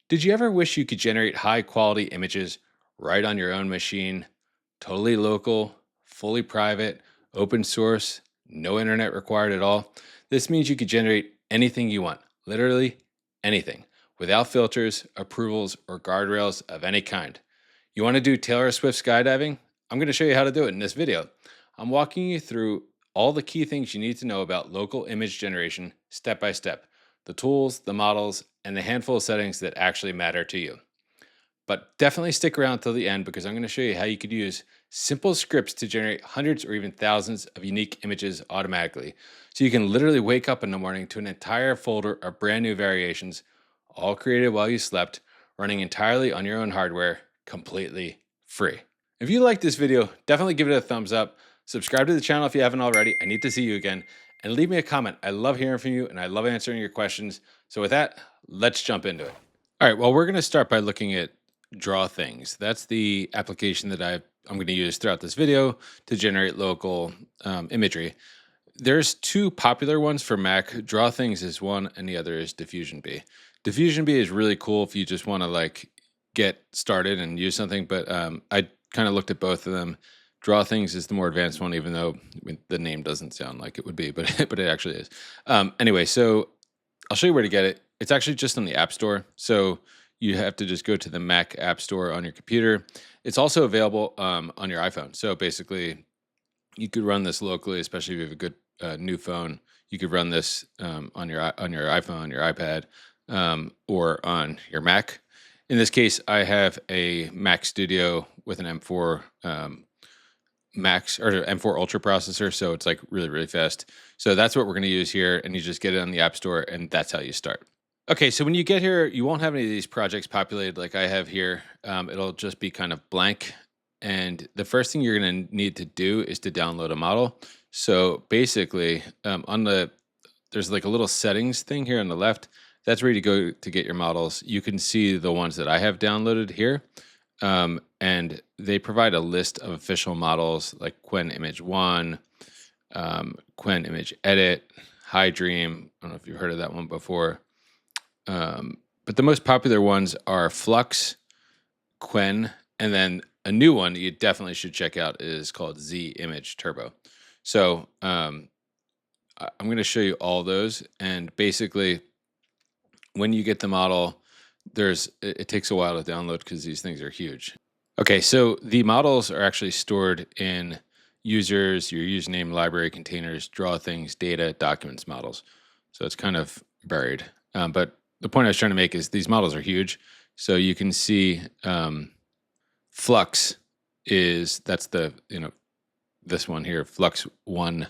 Did you ever wish you could generate high quality images right on your own machine? Totally local, fully private, open source, no internet required at all. This means you could generate anything you want, literally anything, without filters, approvals, or guardrails of any kind. You want to do Taylor Swift skydiving? I'm going to show you how to do it in this video. I'm walking you through all the key things you need to know about local image generation step by step, the tools, the models, and the handful of settings that actually matter to you. But definitely stick around till the end because I'm going to show you how you could use simple scripts to generate hundreds or even thousands of unique images automatically. So you can literally wake up in the morning to an entire folder of brand new variations, all created while you slept, running entirely on your own hardware, completely free. If you like this video, definitely give it a thumbs up. Subscribe to the channel if you haven't already. I need to see you again. And leave me a comment. I love hearing from you and I love answering your questions. So with that, let's jump into it. All right, well, we're going to start by looking at Draw Things. That's the application that I'm going to use throughout this video to generate local imagery. There's two popular ones for Mac. Draw Things is one, and the other is Diffusion B. Diffusion B is really cool if you just want to like get started and use something, but I kind of looked at both of them. Draw Things is the more advanced one, even though the name doesn't sound like it would be, but but it actually is. Anyway, so I'll show you where to get it. It's actually just on the App Store, so you have to just go to the Mac App Store on your computer. It's also available on your iPhone. So basically, you could run this locally, especially if you have a good new phone. You could run this on your iPhone, your iPad, or on your Mac. In this case, I have a Mac Studio with an M4 Max or M4 Ultra processor, so it's like really, really fast. So that's what we're going to use here, and you just get it on the App Store, and that's how you start. Okay, so when you get here, you won't have any of these projects populated like I have here. It'll just be kind of blank. And the first thing you're going to need to do is to download a model. So basically, there's like a little settings thing here on the left. That's where you go to get your models. You can see the ones that I have downloaded here. And they provide a list of official models like Qwen Image 1, Qwen Image Edit, High Dream. I don't know if you've heard of that one before. But the most popular ones are Flux, Qwen, and then a new one you definitely should check out is called Z-Image Turbo. So I'm going to show you all those. And basically, when you get the model, it takes a while to download because these things are huge. Okay, so the models are actually stored in users, your username, library containers, draw things, data, documents, models. So it's kind of buried. But the point I was trying to make is these models are huge. So you can see Flux that's this one here, Flux 1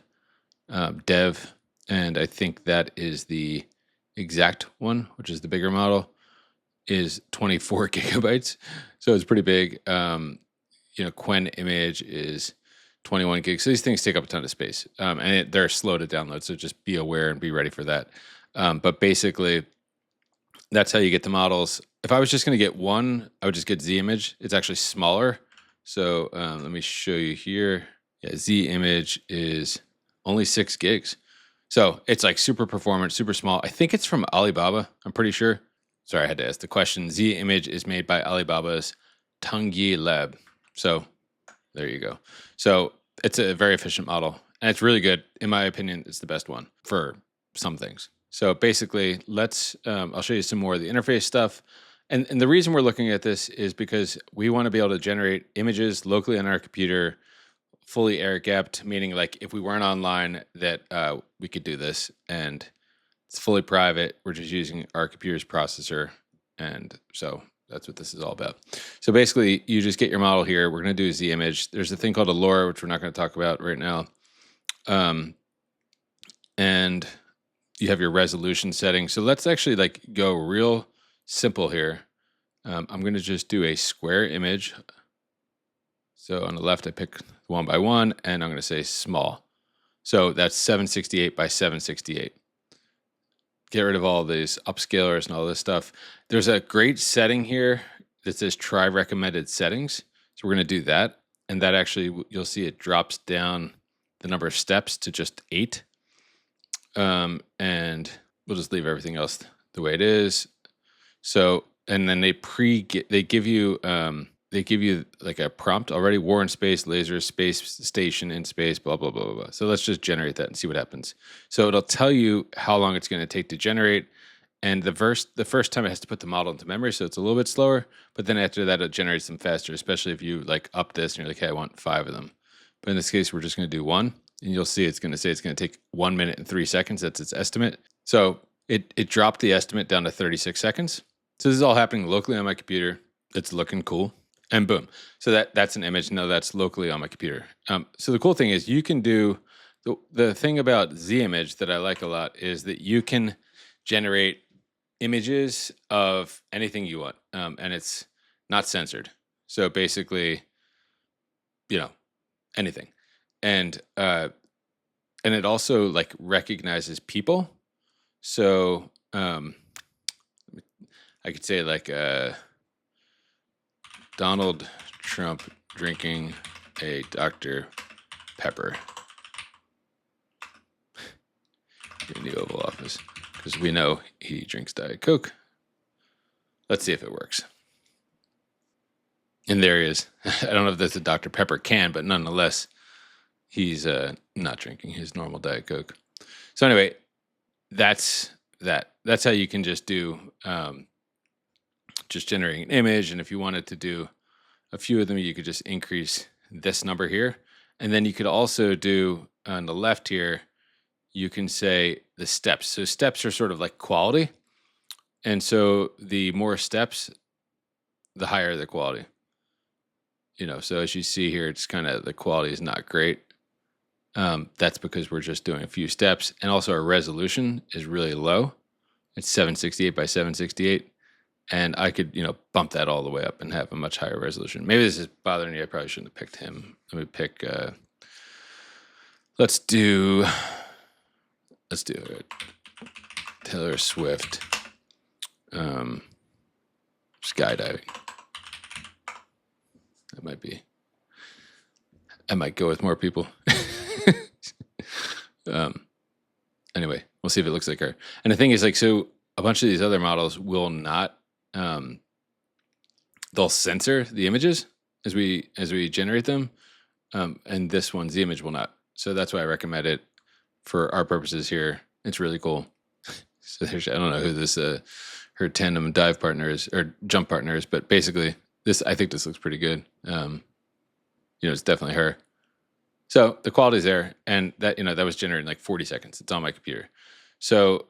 Dev. And I think that is the exact one, which is the bigger model, is 24 gigabytes. So it's pretty big. Qwen Image is 21 gigs. So these things take up a ton of space. And they're slow to download. So just be aware and be ready for that. But basically, that's how you get the models. If I was just going to get one, I would just get Z-Image. It's actually smaller. So let me show you here. Yeah, Z-Image is only 6 gigs. So it's like super performant, super small. I think it's from Alibaba. I'm pretty sure. Sorry, I had to ask the question. Z-Image is made by Alibaba's Tongyi Lab. So there you go. So it's a very efficient model. And it's really good. In my opinion, it's the best one for some things. So basically, I'll show you some more of the interface stuff. And the reason we're looking at this is because we want to be able to generate images locally on our computer, fully air-gapped, meaning like if we weren't online that we could do this. And it's fully private. We're just using our computer's processor. And so that's what this is all about. So basically, you just get your model here. We're going to do a Z-Image. There's a thing called a LoRa, which we're not going to talk about right now. And you have your resolution setting. So let's actually like go real simple here. I'm going to just do a square image. So on the left, I pick 1 by 1, and I'm going to say small. So that's 768 by 768. Get rid of all these upscalers and all this stuff. There's a great setting here that says try recommended settings. So we're going to do that. And that actually, you'll see it drops down the number of steps to just 8. And we'll just leave everything else the way it is. So and then they give you like a prompt already: war in space, laser, space station in space, blah blah blah blah blah. So let's just generate that and see what happens. So it'll tell you how long it's going to take to generate, and the first time it has to put the model into memory, so it's a little bit slower. But then after that, it generates them faster, especially if you like up this and you're like, hey, I want 5 of them. But in this case, we're just going to do 1, and you'll see it's going to say it's going to take 1 minute and 3 seconds. That's its estimate. So it dropped the estimate down to 36 seconds. So this is all happening locally on my computer. It's looking cool. And boom. So that's an image. No, that's locally on my computer. So the cool thing is you can do, the thing about Z-Image that I like a lot is that you can generate images of anything you want. And it's not censored. So basically, anything. And it also like recognizes people. So I could say like Donald Trump drinking a Dr. Pepper in the Oval Office, because we know he drinks Diet Coke. Let's see if it works. And there he is. I don't know if that's a Dr. Pepper can, but nonetheless, he's not drinking his normal Diet Coke. So anyway, that's that. That's how you can just do just generating an image. And if you wanted to do a few of them, you could just increase this number here. And then you could also do on the left here, you can say the steps. So steps are sort of like quality. And so the more steps, the higher the quality. So as you see here, it's kind of, the quality is not great. That's because we're just doing a few steps. And also our resolution is really low. It's 768 by 768. And I could, bump that all the way up and have a much higher resolution. Maybe this is bothering you. I probably shouldn't have picked him. Let me pick, let's do it. Taylor Swift, skydiving. I might go with more people. Anyway, we'll see if it looks like her. And the thing is, like, so a bunch of these other models will not, they'll censor the images as we generate them. And this one, Z-Image, will not. So that's why I recommend it for our purposes here. It's really cool. So I don't know who this, her tandem dive partner is, or jump partner is, but basically I think this looks pretty good. It's definitely her. So the quality's there, and that, that was generated in like 40 seconds. It's on my computer. So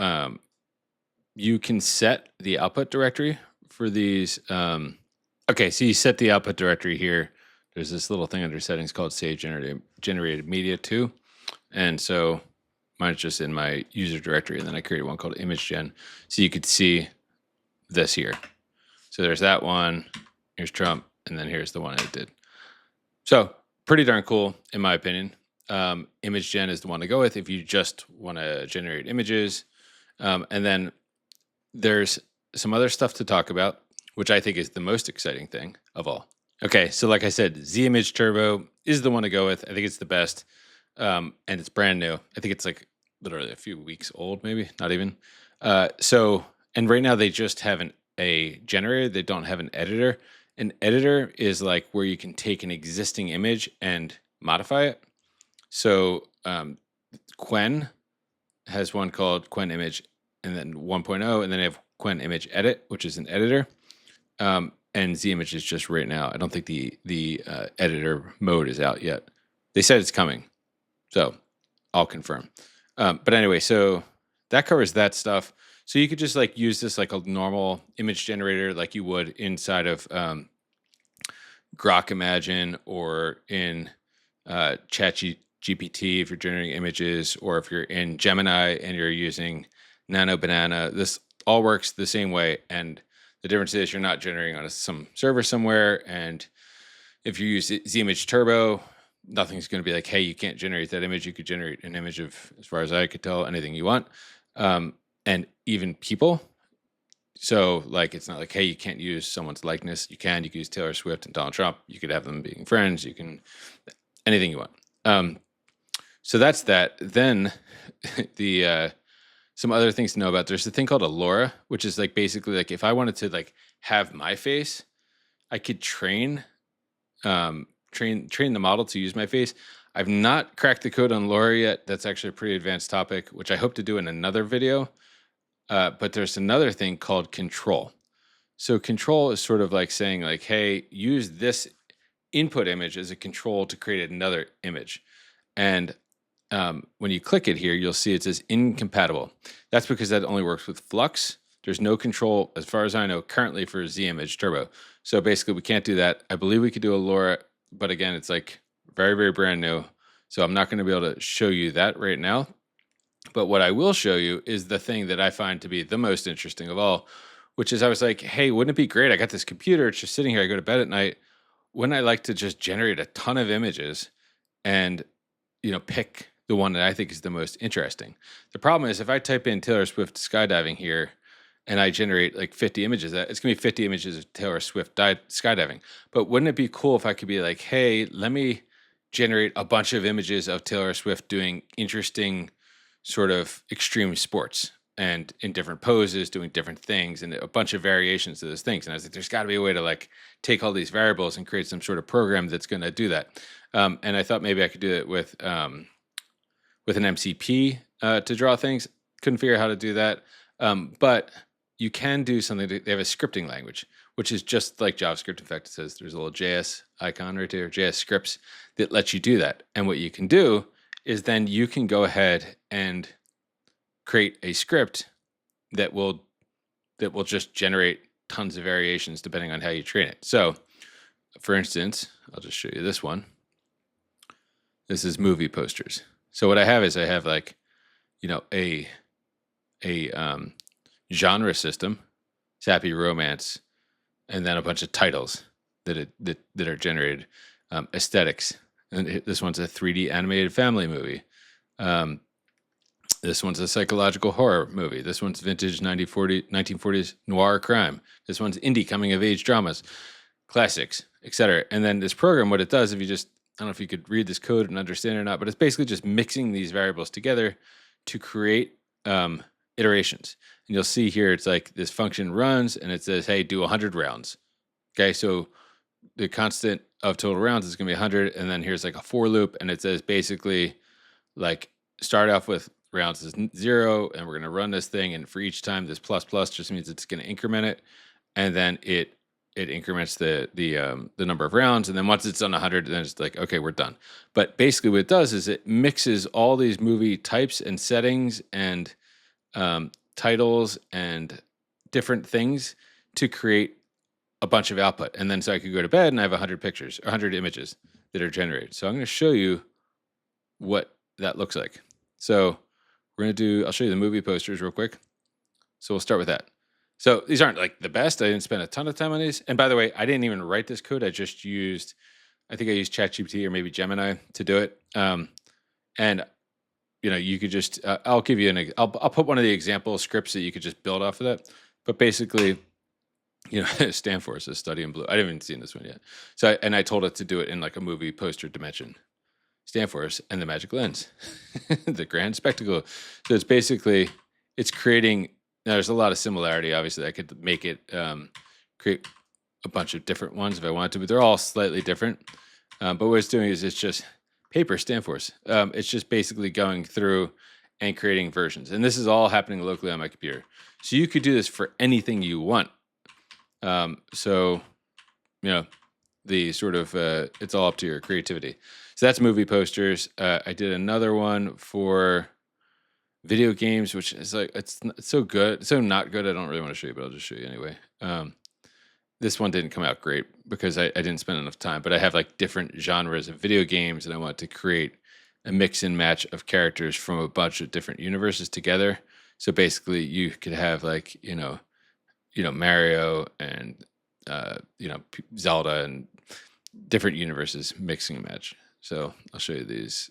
you can set the output directory for these. Okay, so you set the output directory here. There's this little thing under settings called Save Generated Media too. And so mine's just in my user directory, and then I created one called Image Gen. So you could see this here. So there's that one. Here's Trump, and then here's the one I did. So pretty darn cool, in my opinion. Image Gen is the one to go with if you just want to generate images. And then there's some other stuff to talk about, which I think is the most exciting thing of all. Okay, so like I said, Z-Image Turbo is the one to go with. I think it's the best, and it's brand new. I think it's like literally a few weeks old, maybe, not even. And right now they just have a generator. They don't have an editor. An editor is like where you can take an existing image and modify it. So Qwen has one called Qwen Image, and then 1.0, and then they have Qwen Image Edit, which is an editor. And Z-Image is just right now. I don't think the editor mode is out yet. They said it's coming, so I'll confirm. But anyway, so that covers that stuff. So you could just like use this like a normal image generator, like you would inside of Grok Imagine, or in ChatGPT if you're generating images, or if you're in Gemini and you're using Nano Banana. This all works the same way, and the difference is you're not generating on some server somewhere. And if you use Z-Image Turbo, nothing's going to be like, hey, you can't generate that image. You could generate an image of, as far as I could tell, anything you want. And even people. So like, it's not like, hey, you can't use someone's likeness. You can use Taylor Swift and Donald Trump. You could have them being friends. You can, anything you want. So that's that. Then some other things to know about. There's a thing called a LoRa, which is like basically like if I wanted to like have my face, I could train the model to use my face. I've not cracked the code on LoRa yet. That's actually a pretty advanced topic, which I hope to do in another video. But there's another thing called control. So control is sort of like saying like, hey, use this input image as a control to create another image. And when you click it here, you'll see it says incompatible. That's because that only works with Flux. There's no control, as far as I know, currently for Z-Image Turbo. So basically, we can't do that. I believe we could do a LoRa, but again, it's like very, very brand new. So I'm not going to be able to show you that right now. But what I will show you is the thing that I find to be the most interesting of all, which is I was like, hey, wouldn't it be great? I got this computer. It's just sitting here. I go to bed at night. Wouldn't I like to just generate a ton of images and, pick the one that I think is the most interesting? The problem is if I type in Taylor Swift skydiving here and I generate like 50 images, it's going to be 50 images of Taylor Swift skydiving. But wouldn't it be cool if I could be like, hey, let me generate a bunch of images of Taylor Swift doing interesting sort of extreme sports and in different poses, doing different things and a bunch of variations to those things. And I was like, there's got to be a way to like take all these variables and create some sort of program that's going to do that. And I thought maybe I could do it with an MCP to draw things. Couldn't figure out how to do that. But you can do something. They have a scripting language, which is just like JavaScript. In fact, it says there's a little JS icon right there, JS scripts that lets you do that. And what you can do is then you can go ahead and create a script that will just generate tons of variations depending on how you train it. So, for instance, I'll just show you this one. This is movie posters. So what I have is like, a genre system, sappy romance, and then a bunch of titles that are generated, aesthetics. And this one's a 3D animated family movie. This one's a psychological horror movie. This one's vintage 1940s noir crime. This one's indie coming of age dramas, classics, etc. And then this program, what it does, if you just, I don't know if you could read this code and understand it or not, but it's basically just mixing these variables together to create iterations. And you'll see here, it's like this function runs and it says, hey, do 100 rounds. Okay, so the constant of total rounds is going to be 100. And then here's like a for loop. And it says basically like start off with rounds is 0. And we're going to run this thing. And for each time, this plus plus just means it's going to increment it. And then it increments the number of rounds. And then once it's done 100, then it's like, okay, we're done. But basically what it does is it mixes all these movie types and settings and titles and different things to create a bunch of output. And then so I could go to bed and I have 100 pictures, 100 images that are generated. So I'm going to show you what that looks like. So I'll show you the movie posters real quick. So we'll start with that. So these aren't like the best. I didn't spend a ton of time on these. And by the way, I didn't even write this code. I think I used ChatGPT or maybe Gemini to do it. And you could just, I'll give you I'll put one of the example scripts that you could just build off of that. But basically, Stanford says study in blue. I haven't even seen this one yet. So, I told it to do it in like a movie poster dimension. Stanford and the magic lens, the grand spectacle. So it's creating, now there's a lot of similarity. Obviously I could make it, create a bunch of different ones if I wanted to, but they're all slightly different. But what it's doing is it's just paper Stanford. It's just basically going through and creating versions. And this is all happening locally on my computer. So you could do this for anything you want. The sort of, it's all up to your creativity. So that's movie posters. I did another one for video games, which is like, it's so good. It's so not good. I don't really want to show you, but I'll just show you anyway. This one didn't come out great because I didn't spend enough time, but I have like different genres of video games and I want to create a mix and match of characters from a bunch of different universes together. So basically you could have like, Mario and, Zelda and different universes mixing and match. So I'll show you these.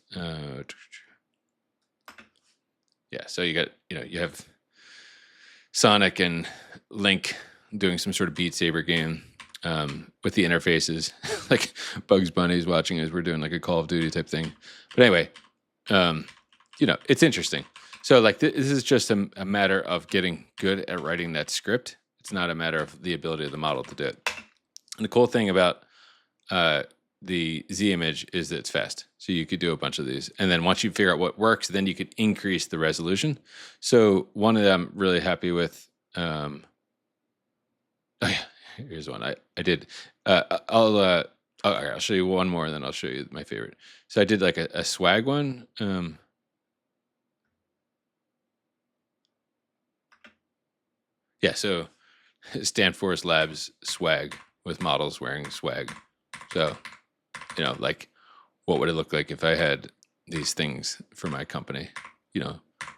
So you have Sonic and Link doing some sort of Beat Saber game with the interfaces, like Bugs Bunny's watching as we're doing like a Call of Duty type thing. But anyway, it's interesting. So like this is just a matter of getting good at writing that script. It's not a matter of the ability of the model to do it. And the cool thing about the Z-Image is that it's fast. So you could do a bunch of these. And then once you figure out what works, then you could increase the resolution. So one that I'm really happy with, oh yeah, here's one I did. I'll show you one more and then I'll show you my favorite. So I did like a swag one. Yeah, so Stanford Labs swag with models wearing swag. So, like what would it look like if I had these things for my company,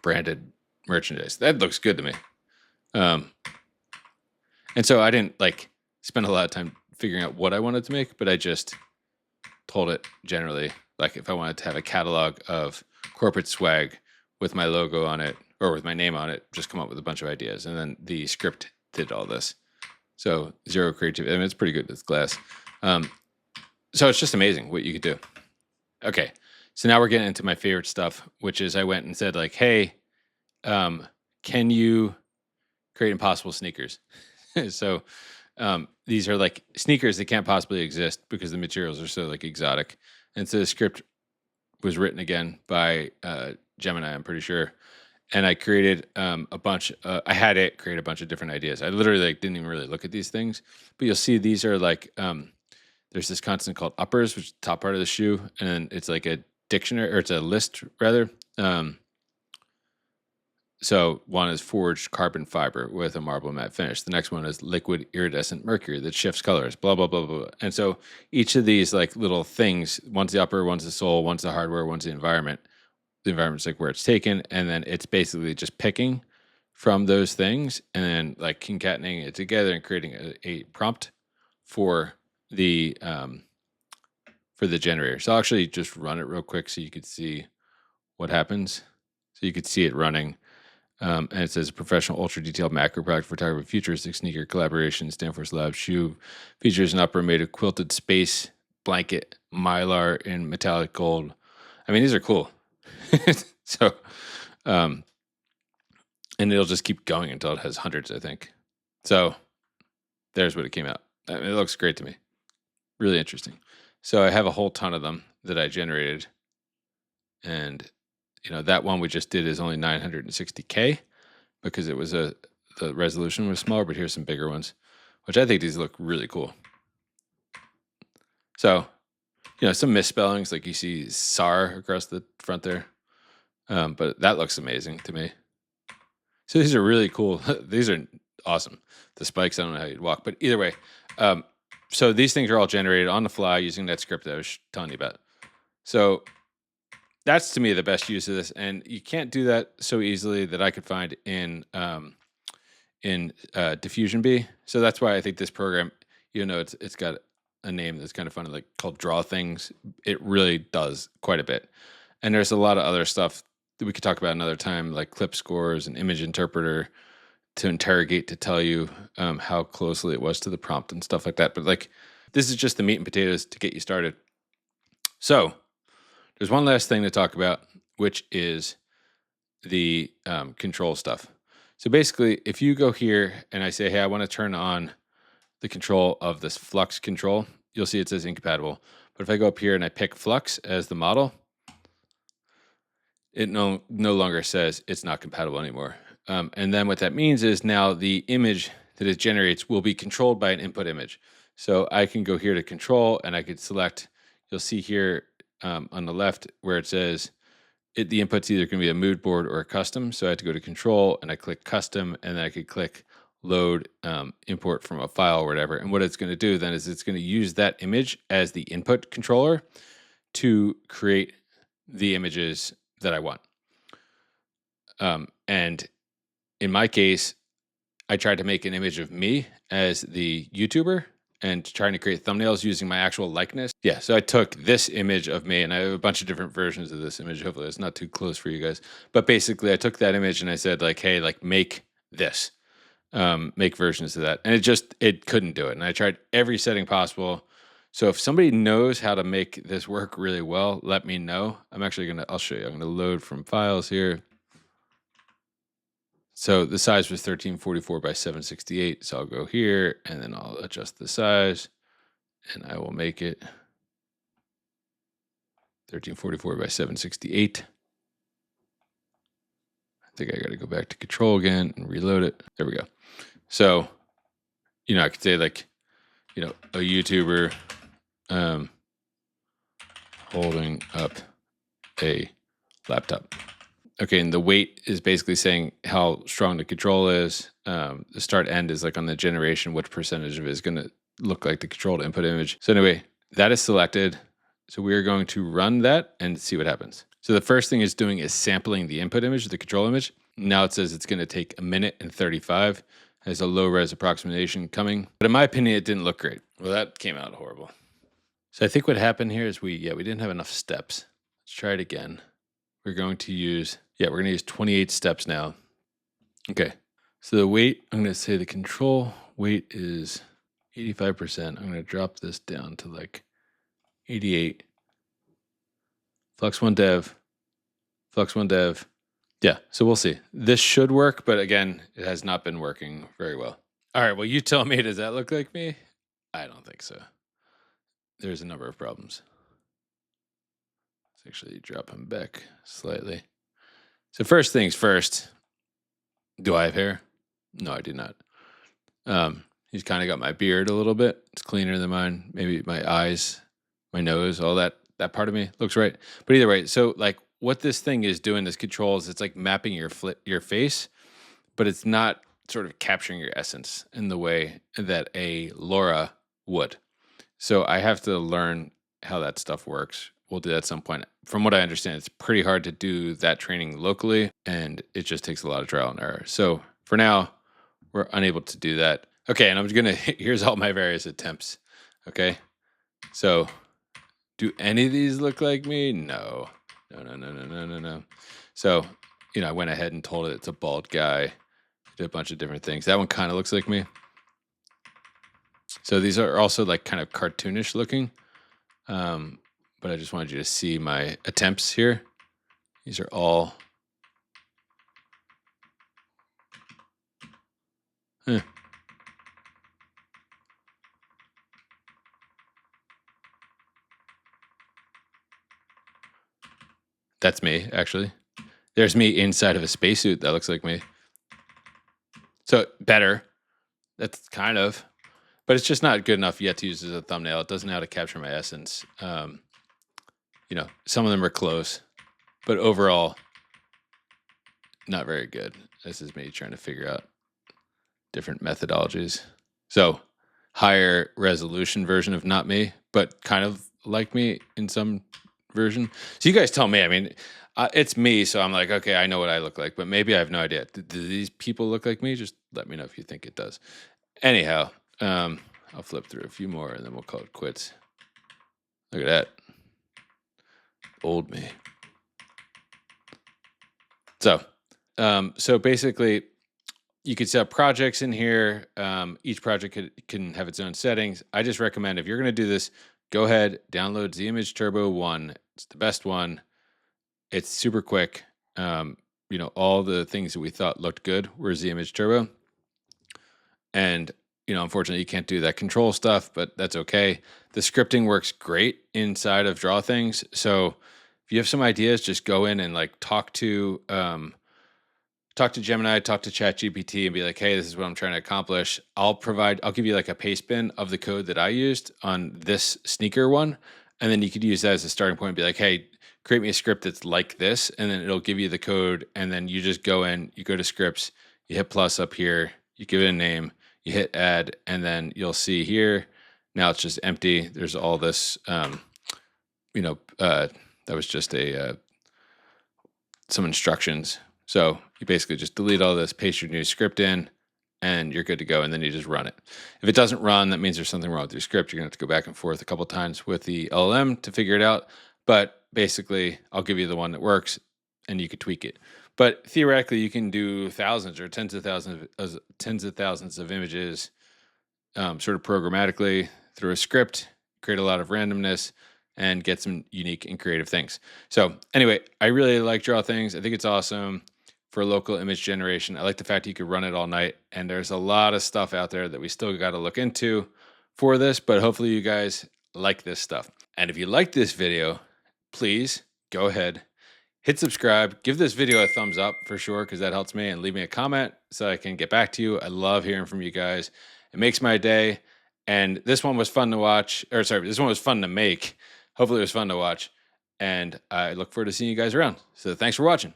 branded merchandise? That looks good to me. And so I didn't like spend a lot of time figuring out what I wanted to make, but I just told it generally, like if I wanted to have a catalog of corporate swag with my logo on it or with my name on it, just come up with a bunch of ideas. And then the script did all this. So zero creativity. I mean, it's pretty good with Glass. So it's just amazing what you could do. Okay. So now we're getting into my favorite stuff, which is I went and said like, hey, can you create impossible sneakers? So these are like sneakers that can't possibly exist because the materials are so like exotic. And so the script was written again by Gemini, I'm pretty sure. And I created a bunch. I had it create a bunch of different ideas. I literally like didn't even really look at these things, but you'll see these are like there's this constant called uppers, which is the top part of the shoe, and it's like a dictionary or it's a list rather. So one is forged carbon fiber with a marble matte finish. The next one is liquid iridescent mercury that shifts colors, blah, blah, blah, blah. And so each of these like little things, one's the upper, one's the sole, one's the hardware, one's the environment. The environment's like where it's taken. And then it's basically just picking from those things and then like concatenating it together and creating a prompt for the generator. So I'll actually just run it real quick so you could see what happens. So you could see it running. And it says professional ultra detailed macro product photography futuristic sneaker collaboration Stanford Labs shoe features an upper made of quilted space blanket mylar in metallic gold. I mean, these are cool. So, and it'll just keep going until it has hundreds, I think. So there's what it came out. I mean, it looks great to me. Really interesting. So I have a whole ton of them that I generated. And that one we just did is only 960K because it was the resolution was smaller, but here's some bigger ones, which I think these look really cool. So, some misspellings, like you see SAR across the front there. But that looks amazing to me. So these are really cool. These are awesome. The spikes, I don't know how you'd walk, but either way. So these things are all generated on the fly using that script that I was telling you about. So that's to me the best use of this, and you can't do that so easily that I could find in Diffusion B. So that's why I think this program, it's got a name that's kind of funny, like called Draw Things. It really does quite a bit, and there's a lot of other stuff that we could talk about another time, like clip scores and image interpreter to interrogate to tell you how closely it was to the prompt and stuff like that. But like, this is just the meat and potatoes to get you started. So there's one last thing to talk about, which is the control stuff. So basically, if you go here and I say, hey, I want to turn on the control of this Flux control, you'll see it says incompatible. But if I go up here and I pick Flux as the model, it no longer says it's not compatible anymore. And then what that means is now the image that it generates will be controlled by an input image. So I can go here to control and I could select, you'll see here on the left where it says the input's either going to be a mood board or a custom. So I have to go to control and I click custom and then I could click load import from a file or whatever. And what it's going to do then is it's going to use that image as the input controller to create the images that I want. And in my case, I tried to make an image of me as the YouTuber and trying to create thumbnails using my actual likeness. Yeah, so I took this image of me, and I have a bunch of different versions of this image. Hopefully it's not too close for you guys. But basically, I took that image and I said, like, hey, like, make this. Make versions of that. And it couldn't do it. And I tried every setting possible. So if somebody knows how to make this work really well, let me know. I'll show you. I'm going to load from files here. So the size was 1344 by 768. So I'll go here and then I'll adjust the size and I will make it 1344 by 768. I think I got to go back to control again and reload it. There we go. So, I could say like, a YouTuber holding up a laptop. Okay, and the weight is basically saying how strong the control is. The start end is like on the generation, which percentage of it is going to look like the controlled input image. So anyway, that is selected. So we are going to run that and see what happens. So the first thing it's doing is sampling the input image, the control image. Now it says it's going to take 1 minute and 35. Has a low res approximation coming. But in my opinion, it didn't look great. Well, that came out horrible. So I think what happened here is we didn't have enough steps. Let's try it again. We're going to use 28 steps now. Okay. So the weight, I'm going to say the control weight is 85%. I'm going to drop this down to like 88. Flux 1 dev. Flux 1 dev. Yeah, so we'll see. This should work, but again, it has not been working very well. All right, well, you tell me, does that look like me? I don't think so. There's a number of problems. Let's actually drop him back slightly. So first things first, do I have hair? No, I do not. He's kind of got my beard a little bit. It's cleaner than mine. Maybe my eyes, my nose, all that part of me looks right. But either way, so like what this thing is doing, this control is it's like mapping your face, but it's not sort of capturing your essence in the way that a LoRa would. So I have to learn how that stuff works. We'll do that at some point. From what I understand, it's pretty hard to do that training locally, and it just takes a lot of trial and error. So for now, we're unable to do that. Okay, and I'm going to, here's all my various attempts. Okay, so do any of these look like me? No. No. So, I went ahead and told it it's a bald guy. Did a bunch of different things. That one kind of looks like me. So these are also like kind of cartoonish looking. But I just wanted you to see my attempts here. These are all. That's me, actually. There's me inside of a spacesuit that looks like me. So better. That's kind of. But it's just not good enough yet to use as a thumbnail. It doesn't know how to capture my essence. Some of them are close. But overall, not very good. This is me trying to figure out different methodologies. So higher resolution version of not me, but kind of like me in some version. So you guys tell me. I mean, it's me, so I'm like, okay, I know what I look like, but maybe I have no idea. Do these people look like me? Just let me know if you think it does. Anyhow, I'll flip through a few more and then we'll call it quits. Look at that. Old me. So basically, you could set up projects in here. Each project can have its own settings. I just recommend if you're going to do this, go ahead, download Z-Image Turbo 1. It's the best one. It's super quick. All the things that we thought looked good were Z-Image Turbo. And, unfortunately, you can't do that control stuff, but that's okay. The scripting works great inside of Draw Things. So if you have some ideas, just go in and like talk to Gemini, talk to ChatGPT and be like, hey, this is what I'm trying to accomplish. I'll give you like a paste bin of the code that I used on this sneaker one. And then you could use that as a starting point and be like, hey, create me a script that's like this. And then it'll give you the code. And then you just go in, you go to scripts, you hit plus up here, you give it a name, you hit add, and then you'll see here, now it's just empty. There's all this, that was just some instructions. So you basically just delete all this, paste your new script in, and you're good to go. And then you just run it. If it doesn't run, that means there's something wrong with your script. You're going to have to go back and forth a couple of times with the LLM to figure it out. But basically, I'll give you the one that works, and you could tweak it. But theoretically, you can do thousands or tens of thousands of images sort of programmatically through a script, create a lot of randomness, and get some unique and creative things. So anyway, I really like Draw Things. I think it's awesome. for local image generation. I like the fact you could run it all night, and there's a lot of stuff out there that we still got to look into for this, but hopefully you guys like this stuff. And if you like this video, please go ahead, hit subscribe, give this video a thumbs up for sure, because that helps me, and leave me a comment so I can get back to you. I love hearing from you guys. It makes my day. And this one was fun to watch, or sorry, this one was fun to make. Hopefully it was fun to watch. And I look forward to seeing you guys around. So thanks for watching.